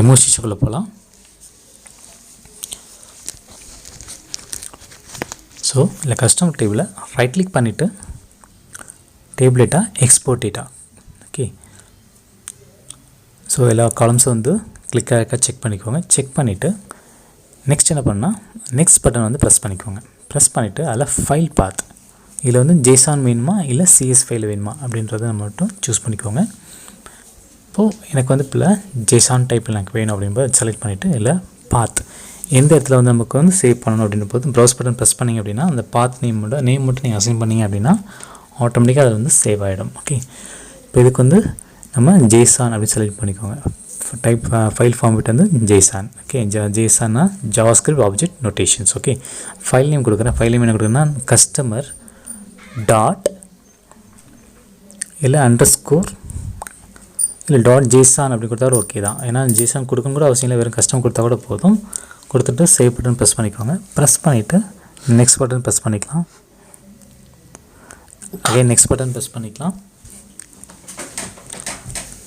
டெமோஸ்ட்ரேஷனுக்குள்ளே போகலாம். ஸோ இல்லை கஸ்டமர் டேபிளில் ரைட் கிளிக் பண்ணிவிட்டு table data export data. Okay, so எல்லா காலம்ஸும் வந்து கிளிக் ஆக செக் பண்ணிக்கோங்க. செக் பண்ணிவிட்டு நெக்ஸ்ட் என்ன பண்ணால் நெக்ஸ்ட் பட்டன் வந்து ப்ரெஸ் பண்ணிக்கோங்க. ப்ரெஸ் பண்ணிவிட்டு அதில் ஃபைல் பாத் இதில் வந்து JSON வேணுமா இல்லை CS ஃபைல் வேணுமா அப்படின்றத நம்ம மட்டும் சூஸ் பண்ணிக்கோங்க. இப்போது எனக்கு வந்து இப்போ JSON டைப்பில் எனக்கு வேணும் அப்படின்போது செலக்ட் பண்ணிவிட்டு இல்லை பாத் எந்த இடத்துல வந்து நமக்கு வந்து சேவ் பண்ணணும் அப்படின்ற போது ப்ரௌஸ் பட்டன் ப்ரெஸ் பண்ணிங்க அப்படின்னா அந்த பாத் நேம் மட்டும் நீங்கள் அசைன் பண்ணிங்க அப்படின்னா ஆட்டோமேட்டிக்காக அது வந்து சேவ் ஆகிடும். ஓகே, இப்போ இதுக்கு வந்து நம்ம JSON அப்படின்னு செலக்ட் பண்ணிக்கோங்க. டைப் ஃபைல் ஃபார்மேட் வந்து JSON. Okay, JSON JavaScript object notations. Okay, file name கொடுக்குறேன். ஃபைல் நேம் என்ன கொடுக்குறேன்னா கஸ்டமர் டாட் இல்லை அண்டர்ஸ்கோர் இல்லை .json அப்படி கொடுத்தாலும் ஓகே தான். ஏன்னா JSON கொடுக்கணும் கூட அவசியம் இல்லை, வெறும் கஸ்டம் கொடுத்தா கூட போதும். கொடுத்துட்டு சேவ் பட்டன் ப்ரெஸ் பண்ணிக்கோங்க. ப்ரெஸ் பண்ணிவிட்டு நெக்ஸ்ட் பட்டன் ப்ரெஸ் பண்ணிக்கலாம். அகைன் நெக்ஸ்ட் பட்டன் ப்ரெஸ் பண்ணிக்கலாம்.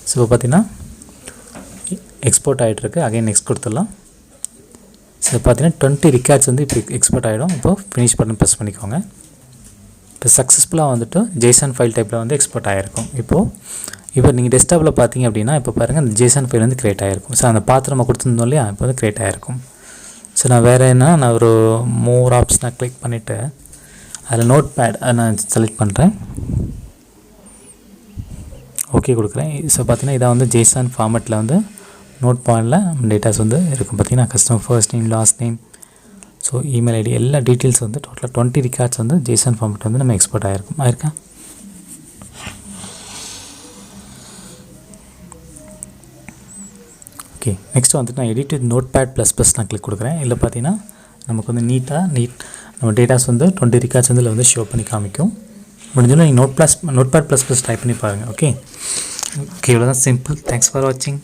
ஸோ இப்போ பார்த்தீங்கன்னா எக்ஸ்போர்ட் ஆகிட்டுருக்கு. அகைன் நெக்ஸ்ட் கொடுத்துடலாம். ஸோ பார்த்தீங்கன்னா 20 ரெக்கார்ட்ஸ் வந்து இப்போ எக்ஸ்போர்ட் ஆகிடும். இப்போது ஃபினிஷ் பட்டன் ப்ரெஸ் பண்ணிக்கோங்க. இப்போ சக்ஸஸ்ஃபுல்லாக வந்துட்டு JSON ஃபைல் டைப்பில் வந்து எக்ஸ்போர்ட் ஆகிருக்கும். இப்போ நீங்கள் டெஸ்க்டாப்பில் பார்த்தீங்க அப்படின்னா இப்போ பாருங்கள் அந்த JSON ஃபைல் வந்து க்ரியேட் ஆகிருக்கும். ஸோ அந்த பாத்திரம் நம்ம கொடுத்துருந்தோம் இல்லையா, இப்போ வந்து க்ரியேட் ஆகிருக்கும். ஸோ நான் வேறு நான் ஒரு மோர் ஆப்ஷனை கிளிக் பண்ணிவிட்டு அதில் நோட் பேட் அதை நான் செலக்ட் பண்ணுறேன். ஓகே கொடுக்குறேன். ஸோ பார்த்தீங்கன்னா இதை வந்து JSON ஃபார்மேட்டில் வந்து நோட் பேடில் டேட்டாஸ் வந்து இருக்கும். பார்த்தீங்கன்னா customer first name last name so email ID எல்லா டீட்டெயில்ஸ் வந்து டோட்டலாக 20 ரெக்கார்ட்ஸ் வந்து JSON ஃபார்மேட் வந்து நம்ம எக்ஸ்போர்ட் ஆகிருக்கா. ஓகே, நெக்ஸ்ட் வந்துட்டு நான் எடிட் நோட் பேட் ++ நான் கிளிக் கொடுக்குறேன். இல்லை பார்த்தீங்கன்னா நமக்கு வந்து நம்ம டேட்டாஸ் வந்து 20 ரெக்கார்ட்ஸ் வந்து இதில் வந்து ஷோ பண்ணி காமிக்கும். முடிஞ்சாலும் நீங்கள் நோட் பேட் ++ டைப் பண்ணி பாருங்கள். ஓகே, இவ்வளோ தான் சிம்பிள். தேங்க்ஸ் ஃபார் வாட்சிங்.